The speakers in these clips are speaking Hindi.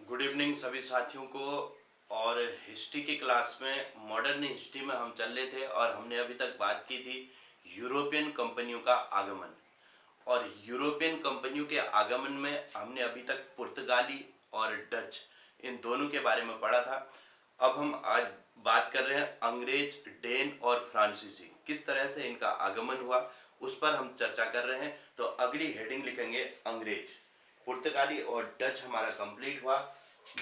गुड इवनिंग सभी साथियों को। और हिस्ट्री की क्लास में मॉडर्न हिस्ट्री में हम चल रहे थे और हमने अभी तक बात की थी यूरोपियन कंपनियों का आगमन। और यूरोपियन कंपनियों के आगमन में हमने अभी तक पुर्तगाली और डच इन दोनों के बारे में पढ़ा था। अब हम आज बात कर रहे हैं अंग्रेज, डेन और फ्रांसीसी, किस तरह से इनका आगमन हुआ उस पर हम चर्चा कर रहे हैं। तो अगली हेडिंग लिखेंगे अंग्रेज, पुर्तगाली और डच हमारा कंप्लीट हुआ।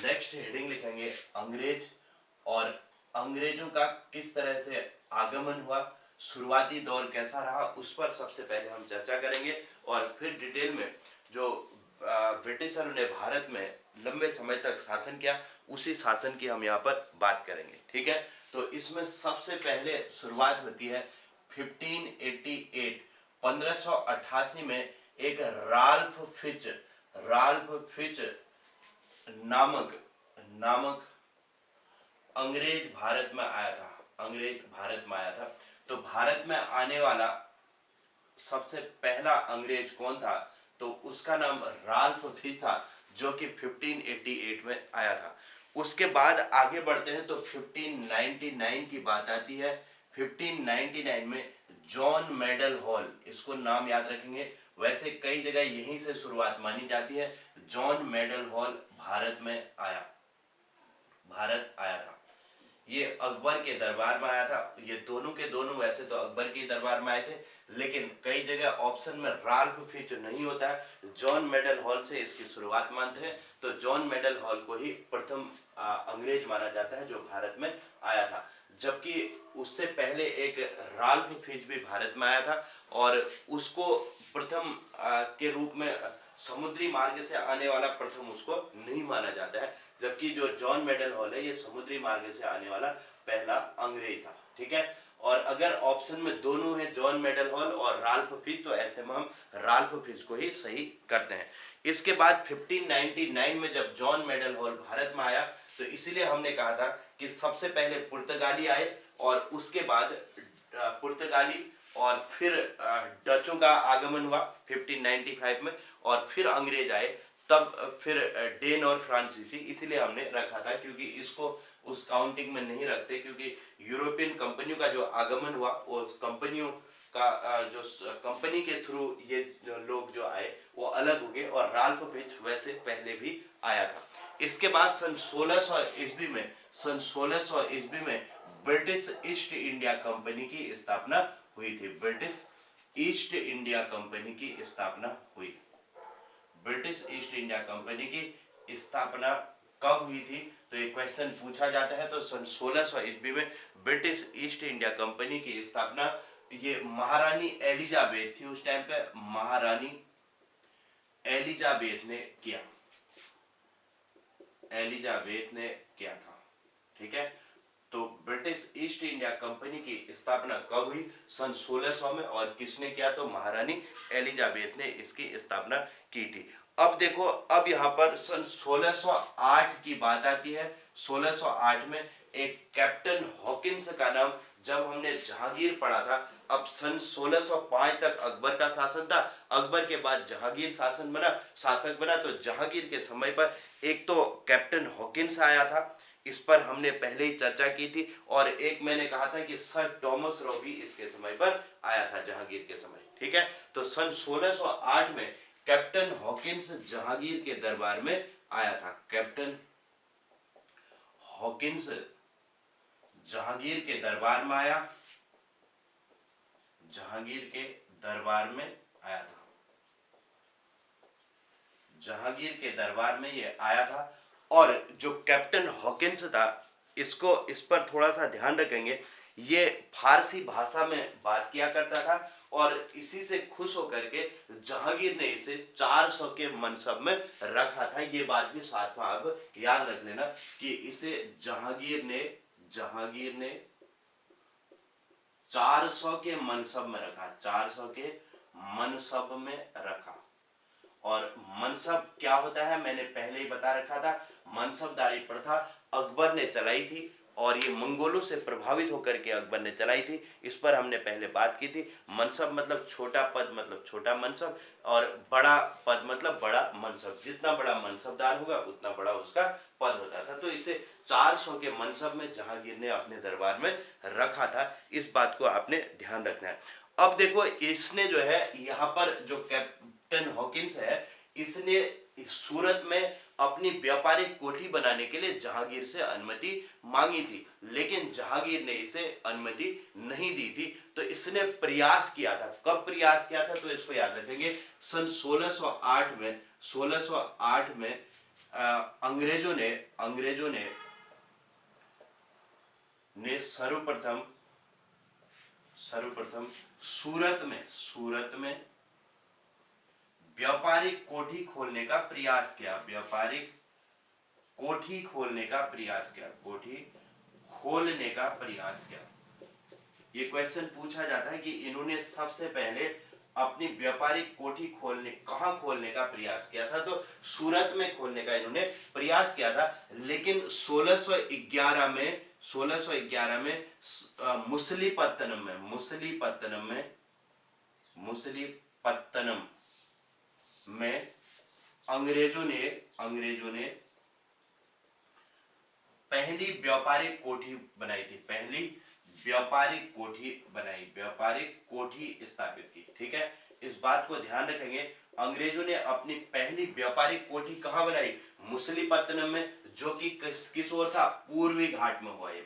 नेक्स्ट हेडिंग लिखेंगे अंग्रेज और अंग्रेजों का किस तरह से आगमन हुआ, शुरुआती दौर कैसा रहा, उस पर सबसे पहले हम चर्चा करेंगे। और फिर डिटेल में जो ब्रिटिशरों ने भारत में लंबे समय तक शासन किया उसी शासन की हम यहाँ पर बात करेंगे। ठीक है, तो इसमें सबसे पहले शुरुआत होती है 1588 1588 में एक राल्फ फिच नामक अंग्रेज भारत में आया था। तो भारत में आने वाला सबसे पहला अंग्रेज कौन था? तो उसका नाम राल्फ फिच था, जो कि 1588 में आया था। उसके बाद आगे बढ़ते हैं तो 1599 की बात आती है। 1599 में जॉन मेडल हॉल, इसको नाम याद रखेंगे, वैसे कई जगह यहीं से शुरुआत मानी जाती है। जॉन मेडल हॉल भारत आया था। ये अकबर के दरबार में आया था। ये दोनों के दोनों वैसे तो अकबर के दरबार में आए थे, लेकिन कई जगह ऑप्शन में राल्फ फिच नहीं होता है, जॉन मेडल हॉल से इसकी शुरुआत मानते हैं। तो जॉन मेडल हॉल को ही प्रथम अंग्रेज माना जाता है जो भारत में आया था। जबकि उससे पहले एक राल्फ फिच भी भारत में आया था और उसको प्रथम के रूप में समुद्री मार्ग से आने वाला प्रथम उसको नहीं माना जाता है। जबकि जो जॉन मेडल हॉल है ये समुद्री मार्ग से आने वाला पहला अंग्रेज था। ठीक है, और अगर ऑप्शन में दोनों है जॉन मेडल हॉल और राल्फ फिच, तो ऐसे में हम राल्फ फिच को ही सही करते हैं। इसके बाद 1599 में जब जॉन मेडल हॉल भारत में आया तो इसीलिए हमने कहा था कि सबसे पहले पुर्तगाली आए और उसके बाद पुर्तगाली और फिर डचों का आगमन हुआ 1595 में, और फिर अंग्रेज आए, तब फिर डेन और फ्रांसीसी। इसीलिए हमने रखा था क्योंकि इसको उस काउंटिंग में नहीं रखते, क्योंकि यूरोपियन कंपनियों का जो आगमन हुआ उस कंपनियों का जो कंपनी के थ्रू ये जो लोग जो आए वो अलग हो गए, और राल्फ फिच वैसे पहले भी आया था। इसके बाद सन 1600 ईस्वी में ब्रिटिश ईस्ट इंडिया कंपनी की स्थापना हुई थी। ब्रिटिश ईस्ट इंडिया कंपनी की स्थापना हुई। ब्रिटिश ईस्ट इंडिया कंपनी की स्थापना कब हुई थी? तो ये क्वेश्चन पूछा जाता है। तो सन 1600 ईस्वी में ब्रिटिश ईस्ट इंडिया कंपनी की स्थापना ये महारानी एलिजाबेथ थी, उस टाइम पे महारानी एलिजाबेथ ने किया था। ठीक है, तो ब्रिटिश ईस्ट इंडिया कंपनी की स्थापना कब हुई? सन 1600 में। और किसने किया? तो महारानी एलिजाबेथ ने इसकी स्थापना की थी। अब देखो, अब यहाँ पर सन 1608 की बात आती है। 1608 में एक कैप्टन हॉकिंस का नाम, जब हमने जहांगीर पढ़ा था, अब सन 1605 तक अकबर का शासन था, अकबर के बाद जहांगीर शासक बना। तो जहांगीर के समय पर एक तो कैप्टन हॉकिंस आया था, इस पर हमने पहले ही चर्चा की थी, और एक मैंने कहा था कि सर टॉमस रॉ भी इसके समय पर आया था, जहांगीर के समय। ठीक है, तो सन 1608 में कैप्टन हॉकिंस जहांगीर के दरबार में आया था। कैप्टन हॉकिंस जहांगीर के दरबार में आया, जहांगीर के दरबार में आया था, जहांगीर के दरबार में ये आया था। और जो कैप्टन हॉकिंस था, इस पर थोड़ा सा ध्यान रखेंगे, ये फारसी भाषा में बात किया करता था, और इसी से खुश होकर के जहांगीर ने इसे 400 के मनसब में रखा था। ये बात भी साथ में आप याद रख लेना कि इसे जहांगीर ने 400 के मनसब में रखा, 400 के मनसब में रखा। और मनसब क्या होता है मैंने पहले ही बता रखा था। मनसबदारी प्रथा अकबर ने चलाई थी, और ये मंगोलों से प्रभावित होकर के अकबर ने चलाई थी। इस पर हमने पहले बात की थी। मनसब मतलब छोटा पद मतलब छोटा मनसब, और बड़ा पद मतलब बड़ा मनसब। जितना बड़ा मनसबदार होगा उतना बड़ा उसका पद होता था। तो इसे 400 के मनसब में जहांगीर ने अपने दरबार में रखा था। इस बात को आपने ध्यान रखना है। अब देखो, इसने जो है यहाँ पर जो कैप्टन हॉकिंस है, इसने सूरत में अपनी व्यापारिक कोठी बनाने के लिए जहांगीर से अनुमति मांगी थी, लेकिन जहांगीर ने इसे अनुमति नहीं दी थी। तो इसने प्रयास किया था। कब प्रयास किया था तो इसको याद रखेंगे, सन 1608 में अंग्रेजों ने सर्वप्रथम सूरत में व्यापारिक कोठी खोलने का प्रयास किया। कोठी खोलने का प्रयास किया। ये क्वेश्चन पूछा जाता है कि इन्होंने सबसे पहले अपनी व्यापारिक कोठी कहां खोलने का प्रयास किया था, तो सूरत में खोलने का इन्होंने प्रयास किया था। लेकिन 1611 में मुसलीपत्तनम में अंग्रेजों ने पहली व्यापारिक कोठी बनाई थी। व्यापारिक कोठी स्थापित की। ठीक है, इस बात को ध्यान रखेंगे। अंग्रेजों ने अपनी पहली व्यापारिक कोठी कहां बनाई? मुसलीपत्तनम में, जो कि किस ओर था? पूर्वी घाट में हुआ। ये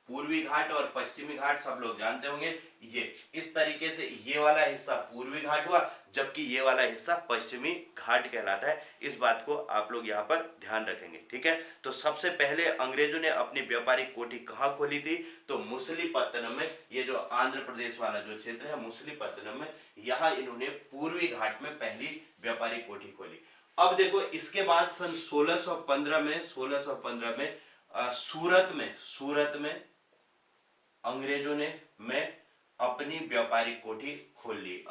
पूर्वी घाट और पश्चिमी घाट सब लोग जानते होंगे। ये इस तरीके से ये वाला हिस्सा पूर्वी घाट हुआ, जबकि ये वाला हिस्सा पश्चिमी घाट कहलाता है। इस बात को आप लोग यहाँ पर ध्यान रखेंगे। ठीक है, तो सबसे पहले अंग्रेजों ने अपनी व्यापारिक कोठी कहाँ खोली थी? तो मुसलीपत्तनम में। ये जो आंध्र प्रदेश वाला जो क्षेत्र है मुसलीपत्तनम में, यहाँ इन्होंने पूर्वी घाट में पहली व्यापारिक कोठी खोली। अब देखो, इसके बाद सन 1615 में सूरत में अंग्रेजों ने अपनी व्यापारिक कोठी खोली।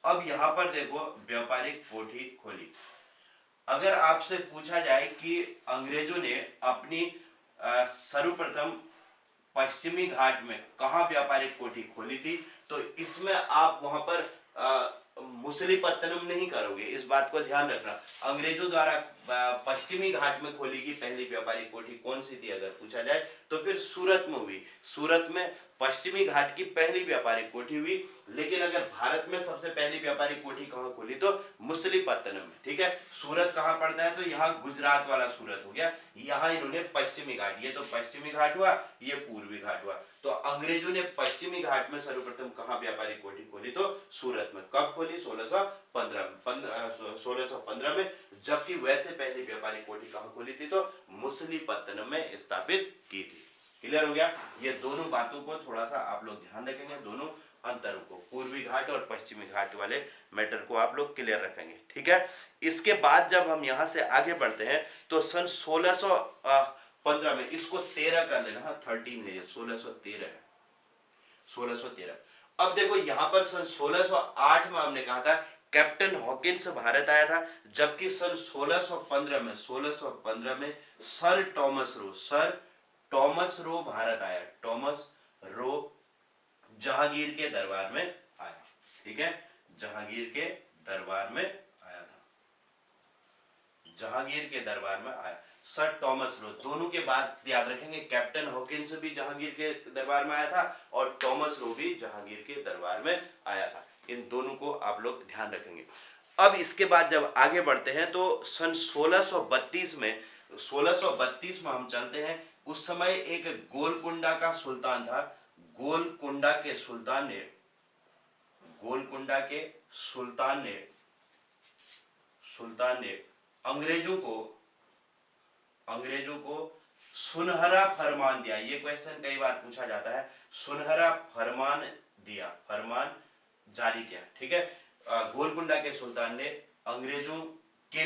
अब यहां पर देखो, व्यापारिक कोठी खोली। अगर आपसे पूछा जाए कि अंग्रेजों ने अपनी सर्वप्रथम पश्चिमी घाट में कहां व्यापारिक कोठी खोली थी, तो इसमें आप वहां पर मुसलीपत्तनम नहीं करोगे। इस बात को ध्यान रखना। अंग्रेजों द्वारा पश्चिमी घाट में खोली गई पहली व्यापारिक कोठी कौन सी थी अगर पूछा जाए, तो फिर सूरत में हुई। सूरत में पश्चिमी घाट की पहली व्यापारिक कोठी हुई। लेकिन अगर भारत में सबसे पहली व्यापारिक कोठी कहां खोली, तो मुसलीपत्तनम में। ठीक है, सूरत कहां पड़ता है, तो यहाँ गुजरात वाला सूरत हो गया। यहाँ इन्होंने पश्चिमी घाट, ये तो पश्चिमी घाट हुआ, ये पूर्वी घाट हुआ। तो अंग्रेजों ने पश्चिमी घाट में सर्वप्रथम कहां व्यापारिक कोठी खोली, तो सूरत में। कब खोली? 1615 में। जबकि वैसे पहली व्यापारिक कोठी कहां खोली थी, तो मुसलीपत्तनम में स्थापित की थी। क्लियर हो गया? ये दोनों बातों को थोड़ा सा आप लोग ध्यान रखेंगे, दोनों अंतरों को, पूर्वी घाट और पश्चिमी घाट वाले मैटर को आप लोग क्लियर रखेंगे। ठीक है, इसके बाद जब हम यहां से आगे बढ़ते हैं तो सन 1615 में, इसको 13 कर लेना, 13 है ये, 1613 है, 1613। अब देखो, यहां पर सन 1608 में हमने कहा था कैप्टन हॉकिंस भारत आया था, जबकि सन 1615 में सर टॉमस रो भारत आया। टॉमस रो जहांगीर के दरबार में आया। ठीक है, जहांगीर के दरबार में आया था। जहांगीर के दरबार में आया सर टॉमस रो। दोनों के बाद याद रखेंगे, कैप्टन हॉकिंस भी जहांगीर के दरबार में आया था और टॉमस रो भी जहांगीर के दरबार में आया था। इन दोनों को आप लोग ध्यान रखेंगे। अब इसके बाद जब आगे बढ़ते हैं तो सन 1632 में हम चलते हैं। उस समय एक गोलकुंडा का सुल्तान था। गोलकुंडा के सुल्तान ने अंग्रेजों को सुनहरा फरमान दिया। ये क्वेश्चन कई बार पूछा जाता है। सुनहरा फरमान दिया, फरमान जारी किया। ठीक है, गोलकुंडा के सुल्तान ने अंग्रेजों के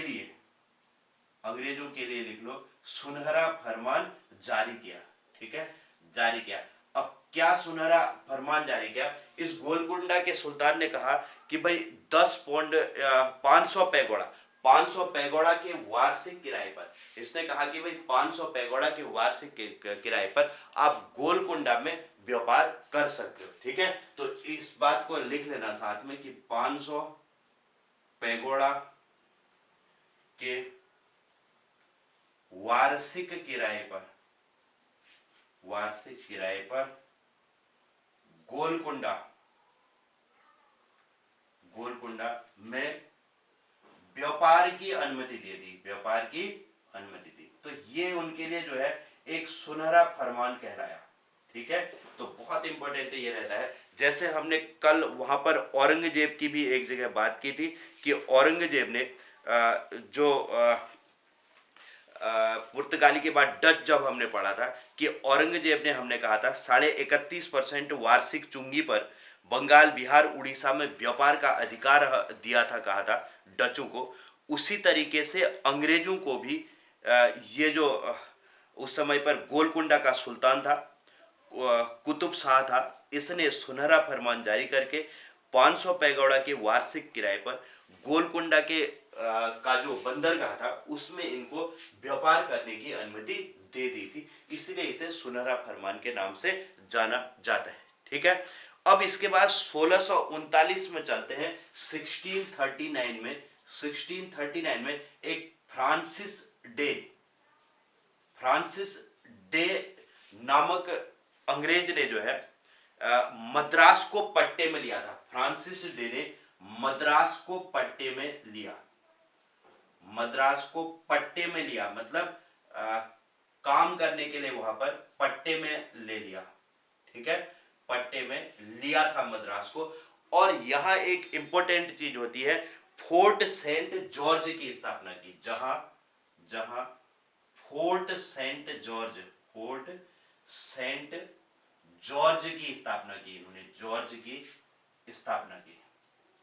लिए लिख लो, सुनहरा फरमान जारी किया। ठीक है, जारी किया। अब क्या सुनहरा फरमान जारी किया? इस गोलकुंडा के सुल्तान ने कहा कि भाई 10 पौंड 500 पैगोड़ा 500 पैगोडा के वार्षिक किराए पर। इसने कहा कि भाई 500 पैगोडा के वार्षिक किराए पर आप गोलकुंडा में व्यापार कर सकते हो। ठीक है, तो इस बात को लिख लेना साथ में कि 500 पैगोडा के वार्षिक किराए पर गोलकुंडा में व्यापार की अनुमति दे दी। तो ये उनके लिए जो है एक सुनहरा फरमान कहलाया। ठीक है, तो बहुत इंपॉर्टेंट ये रहता है। जैसे हमने कल वहां पर औरंगजेब की भी एक जगह बात की थी कि औरंगजेब ने जो पुर्तगाली के बाद डच जब हमने पढ़ा था कि औरंगजेब ने हमने कहा था 31.5% वार्षिक चुंगी पर बंगाल, बिहार, उड़ीसा में व्यापार का अधिकार दिया था, कहा था डचों को। उसी तरीके से अंग्रेजों को भी ये जो उस समय पर गोलकुंडा का सुल्तान था, कुतुब शाह था, इसने सुनहरा फरमान जारी करके 500 पैगोडा के वार्षिक किराए पर गोलकुंडा के का जो बंदरगाह था उसमें इनको व्यापार करने की अनुमति दे दी थी, इसलिए इसे सुनहरा फरमान के नाम से जाना जाता है। ठीक है, अब इसके बाद 1639 में चलते हैं। 1639 में एक फ्रांसिस डे नामक अंग्रेज ने जो है मद्रास को पट्टे में लिया था। फ्रांसिस डे ने मद्रास को पट्टे में लिया, मतलब काम करने के लिए वहां पर पट्टे में ले लिया। ठीक है, पट्टे में लिया था मद्रास को। और यहां एक इंपॉर्टेंट चीज होती है, फोर्ट सेंट जॉर्ज की स्थापना की। जहां फोर्ट सेंट जॉर्ज की स्थापना की, इन्होंने जॉर्ज की स्थापना की।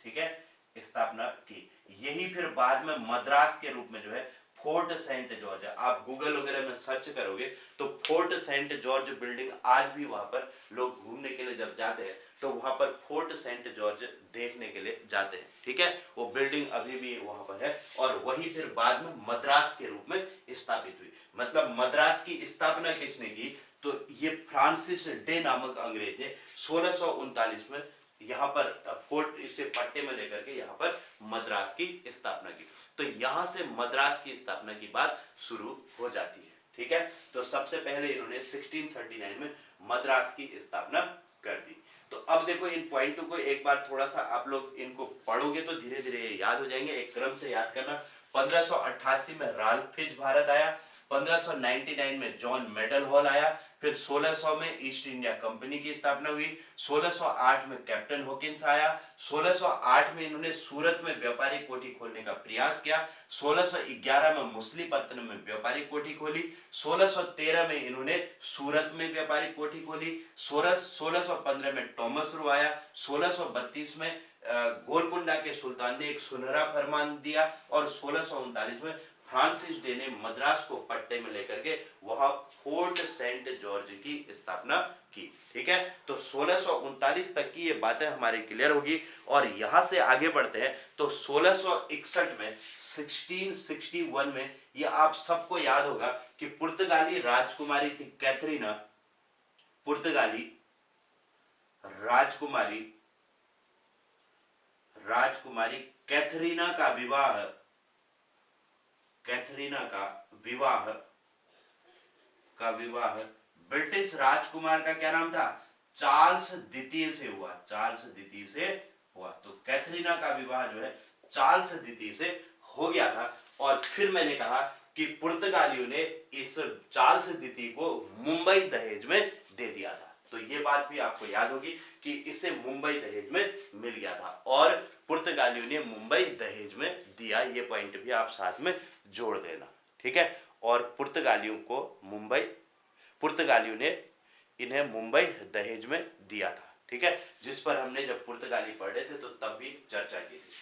ठीक है, स्थापना की। यही फिर बाद में मद्रास के रूप में जो है फोर्ट सेंट जॉर्ज है। आप गूगल वगैरह में सर्च करोगे तो फोर्ट सेंट जॉर्ज बिल्डिंग आज भी वहां पर लोग घूमने के लिए जब जाते हैं तो वहां पर फोर्ट सेंट जॉर्ज देखने के लिए जाते हैं। ठीक है, वो बिल्डिंग अभी भी वहां पर है और वही फिर बाद में मद्रास के रूप में स्थापित हुई। मतलब मद्रास की स्थापना किसने की? तो ये फ्रांसिस डे नामक अंग्रेज ने 1639 में यहाँ पर फोर्ट इसे पट्टे में लेकर के यहाँ पर मद्रास की स्थापना की। तो यहाँ से मद्रास की स्थापना की बात शुरू हो जाती है। ठीक है, तो सबसे पहले इन्होंने 1639 में मद्रास की स्थापना कर दी। तो अब देखो इन पॉइंटों को एक बार थोड़ा सा आप लोग इनको पढ़ोगे तो धीरे धीरे याद हो जाएंगे। एक क्रम से याद करना। 1588 में राल्फ फिच भारत आया, 1599 में जॉन मेडल हॉल आया, फिर 1600 में ईस्ट इंडिया कंपनी की स्थापना हुई, 1608 में कैप्टन हॉकिंस आया, 1608 में इन्होंने सूरत में व्यापारिक कोठी खोलने का प्रयास किया, 1611 में मुसलीपट्टनम में व्यापारिक कोठी खोली, 1613 में इन्होंने सूरत में व्यापारिक कोठी खोली, 1615 में टॉमस रू आया, 1632 में गोलकुंडा के सुल्तान ने एक सुनहरा फरमान दिया और 1639 में फ्रांसिस डे ने मद्रास को पट्टे में लेकर के वहां फोर्ट सेंट जॉर्ज की स्थापना की। ठीक है, तो 1639 तक की ये बातें हमारी क्लियर होगी। और यहां से आगे बढ़ते हैं तो 1661 में 1661 में ये आप सबको याद होगा कि पुर्तगाली राजकुमारी थी कैथरीना, पुर्तगाली राजकुमारी कैथरीना का विवाह ब्रिटिश राजकुमार का क्या नाम था? चार्ल्स द्वितीय से हुआ। तो कैथरीना का विवाह जो है चार्ल्स द्वितीय से हो गया था। और फिर मैंने कहा कि पुर्तगालियों ने इस चार्ल्स द्वितीय को मुंबई दहेज में दे दिया था। तो ये बात भी आपको याद होगी कि इसे मुंबई दहेज में मिल गया था और पुर्तगालियों ने मुंबई दहेज में दिया। ये पॉइंट भी आप साथ में जोड़ देना। ठीक है, और पुर्तगालियों ने इन्हें मुंबई दहेज में दिया था। ठीक है, जिस पर हमने जब पुर्तगाली पढ़े थे तो तब भी चर्चा की थी।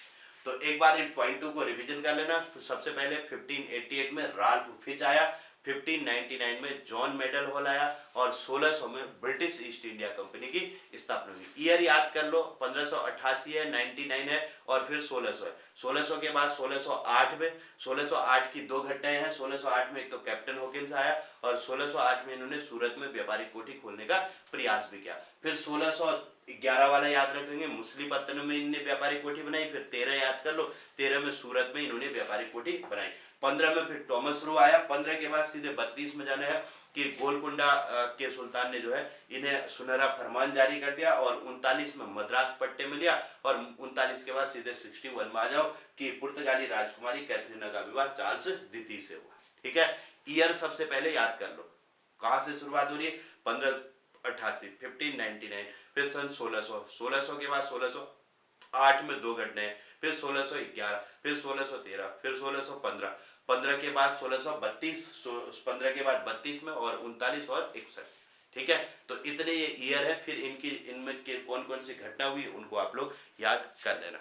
तो एक बार इन पॉइंटों को रिवीजन कर लेना। तो सबसे पहले 1588 में राल्फ फिच आया, 1599 में जॉन मेडल हॉल आया और 1600 में ब्रिटिश ईस्ट इंडिया कंपनी की स्थापना हुई। ईयर याद कर लो, 1588 है, 99 है और फिर 1600 है। 1600 के बाद 1608 में, 1608 की दो घटनाएं हैं। 1608 में एक तो कैप्टन हॉकिंस आया और 1608 में इन्होंने सूरत में व्यापारिक कोठी खोलने का प्रयास भी किया। फिर 1611 वाला याद रखेंगे, मुसलीपत्तनम में इन्होंने व्यापारिक कोठी बनाई। फिर 13 याद कर लो, 13 में सूरत में इन्होंने व्यापारिक कोठी बनाई। 15 में फिर टॉमस रो आया। 15 के बाद सीधे 32 में जाना है कि गोलकुंडा के सुल्तान ने जो है इन्हें सुनहरा फरमान जारी कर दिया और 39 में मद्रास पट्टे में लिया और 39 के बाद सीधे 61 में आ जाओ कि पुर्तगाली राजकुमारी कैथरीना का विवाह चार्ल्स द्वितीय से हुआ। ठीक है, ईयर सबसे पहले याद कर लो, कहां से शुरुआत हो रही है, 1588, 1599, फिर सन 1600, 1600 के बाद 1608 में दो घटनाएं, फिर 1611, फिर 1613, फिर 1615, 15 के बाद 1632, 15 के बाद 32 में और 39 और 61। ठीक है, तो इतने ये ईयर है। फिर इनमें के कौन कौन सी घटना हुई उनको आप लोग याद कर लेना।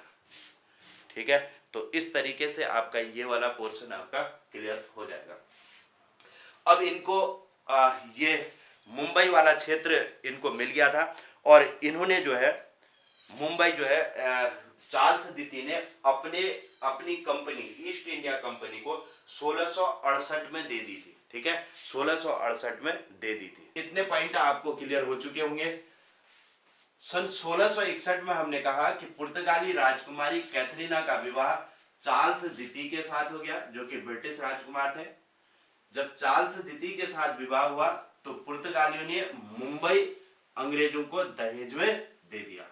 ठीक है, तो इस तरीके से आपका ये वाला पोर्शन आपका क्लियर हो जाएगा। अब इनको ये मुंबई वाला क्षेत्र इनको मिल गया था और इन्होंने जो है मुंबई जो है चार्ल्स द्वितीय ने अपनी कंपनी ईस्ट इंडिया कंपनी को 1668 में दे दी थी। ठीक है, 1668 में दे दी थी। इतने पॉइंट आपको क्लियर हो चुके होंगे। सन 1661 में हमने कहा कि पुर्तगाली राजकुमारी कैथरीना का विवाह चार्ल्स द्वितीय के साथ हो गया, जो कि ब्रिटिश राजकुमार थे। जब चार्ल्स द्वितीय के साथ विवाह हुआ तो पुर्तगालियों ने मुंबई अंग्रेजों को दहेज में दे दिया।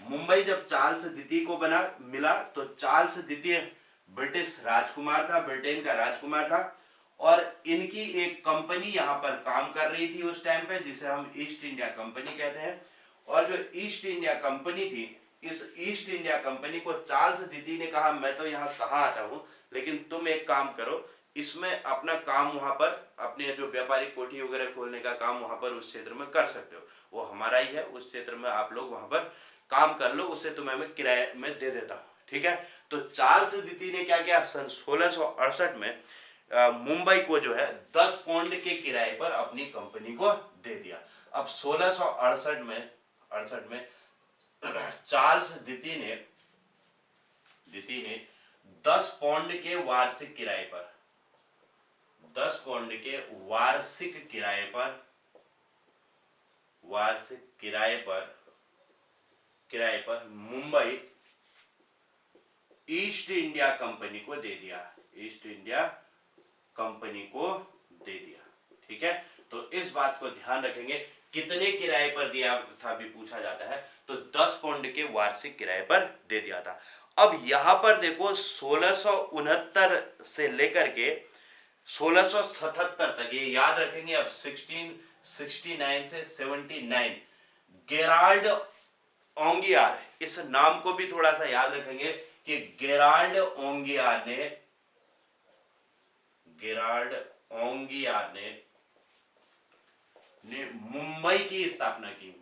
मुंबई जब चार्ल्स द्वितीय को मिला तो चार्ल्स द्वितीय ब्रिटिश राजकुमार था, ब्रिटेन का राजकुमार था और इनकी एक कंपनी यहां पर काम कर रही थी उस टाइम पे, जिसे हम ईस्ट इंडिया कंपनी कहते हैं। और जो ईस्ट इंडिया कंपनी थी, इस ईस्ट इंडिया कंपनी को चार्ल्स द्वितीय ने कहा मैं तो यहाँ कहाँ आता हूँ, लेकिन तुम एक काम करो, इसमें अपना काम वहां पर अपने जो व्यापारिक कोठी वगैरह खोलने का काम वहां पर उस क्षेत्र में कर सकते हो, वो हमारा ही है, उस क्षेत्र में आप लोग वहां पर काम कर लो, उसे तुम्हें मैं किराए में दे देता हूँ। ठीक है, तो चार्ल्स द्वितीय ने क्या किया, सन 1668 में मुंबई को जो है 10 पाउंड के किराए पर अपनी कंपनी को दे दिया। अब 1668 में चार्ल्स द्वितीय ने 10 पाउंड के वार्षिक किराए पर 10 पाउंड के वार्षिक किराए पर मुंबई ईस्ट इंडिया कंपनी को दे दिया। ठीक है, तो इस बात को ध्यान रखेंगे, कितने किराए पर दिया था भी पूछा जाता है, तो 10 पाउंड के वार्षिक किराए पर दे दिया था। अब यहां पर देखो 1669 से लेकर के 1677 तक, ये याद रखेंगे। अब 1669 से 79 गेराल्ड ओंगियार, इस नाम को भी थोड़ा सा याद रखेंगे कि गेराल्ड ओंगियार ने मुंबई की स्थापना की।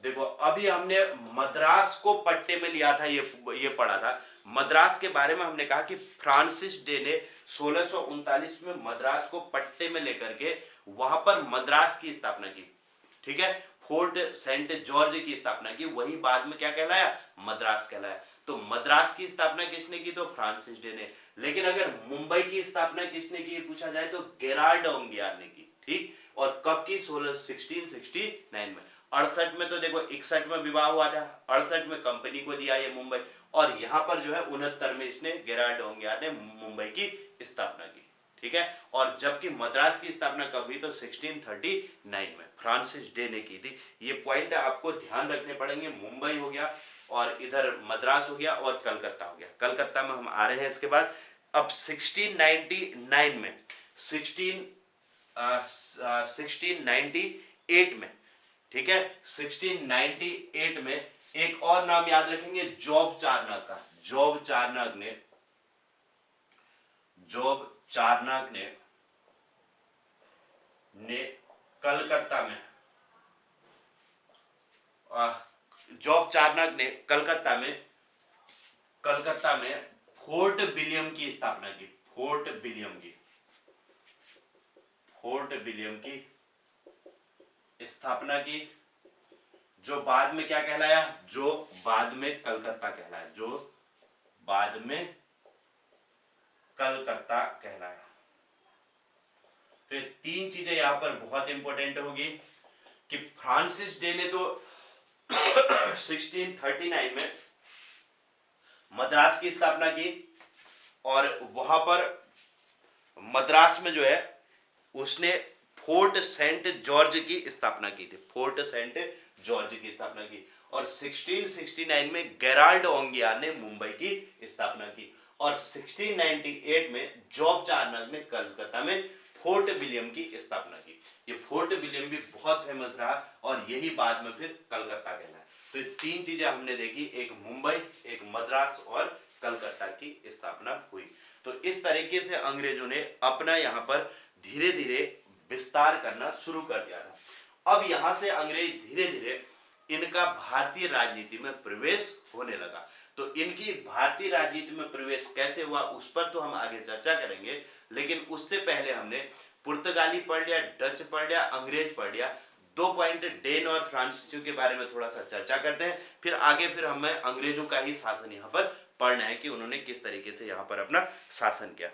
देखो, अभी हमने मद्रास को पट्टे में लिया था, ये पढ़ा था। मद्रास के बारे में हमने कहा कि फ्रांसिस डे ने 1639 में मद्रास को पट्टे में लेकर के वहां पर मद्रास की स्थापना की। ठीक है, फोर्ट सेंट जॉर्ज की स्थापना की, वही बाद में क्या कहलाया, मद्रास कहलाया। तो मद्रास की स्थापना किसने की, तो फ्रांसिस डे ने। लेकिन अगर मुंबई की स्थापना किसने की पूछा जाए तो गेराल्ड ओंगियार ने की। ठीक, और कब की, 1669 में। 68 में तो देखो 61 में विवाह हुआ था, 68 में कंपनी को दिया ये मुंबई, और यहां पर जो है 69 में इसने गेराल्ड ओंगियार ने मुंबई की स्थापना की। ठीक है, और जबकि मद्रास की स्थापना कब हुई, तो 1639 में फ्रांसिस डे ने की थी। ये पॉइंट आपको ध्यान रखने पड़ेंगे। मुंबई हो गया और इधर मद्रास हो गया और कलकत्ता हो गया। कलकत्ता में हम आ रहे हैं इसके बाद। अब 1698 में 1698 में, ठीक है, 1698 में एक और नाम याद रखेंगे, जॉब चार्नक का। जॉब चार्नक ने कलकत्ता में कलकत्ता में फोर्ट विलियम की स्थापना की, फोर्ट विलियम की, फोर्ट विलियम की स्थापना की, जो बाद में क्या कहलाया, जो बाद में कलकत्ता कहलाया, जो बाद में कलकत्ता कहलाया। तो ये तीन चीजें यहां पर बहुत इंपॉर्टेंट होगी कि फ्रांसिस डे ने तो 1639 में मद्रास की स्थापना की, और वहां पर मद्रास में जो है उसने फोर्ट सेंट जॉर्ज की स्थापना की थी, फोर्ट सेंट जॉर्ज की स्थापना की। और 1669 में गेराल्ड ओंगियार ने मुंबई की स्थापना की, और 1698 में जॉब चार्नर ने कलकत्ता में फोर्ट विलियम की स्थापना की। ये फोर्ट विलियम भी बहुत फेमस रहा, और यही बाद में फिर कलकत्ता कहलाया। तो ये तीन चीजें हमने देखी, एक मुंबई, एक मद्रास और कलकत्ता की स्थापना हुई। तो इस तरीके से अंग्रेजों ने अपना यहाँ पर धीरे धीरे विस्तार करना शुरू कर दिया था। अब यहां से अंग्रेज धीरे धीरे इनका भारतीय राजनीति में प्रवेश होने लगा। तो इनकी भारतीय राजनीति में प्रवेश कैसे हुआ उस पर तो हम आगे चर्चा करेंगे, लेकिन उससे पहले हमने पुर्तगाली पढ़ लिया, डच पढ़ लिया, अंग्रेज पढ़ लिया। 2 पॉइंट डेन और फ्रांसीसियों के बारे में थोड़ा सा चर्चा करते हैं, फिर आगे फिर हमें अंग्रेजों का ही शासन यहाँ पर पढ़ना है कि उन्होंने किस तरीके से यहाँ पर अपना शासन किया।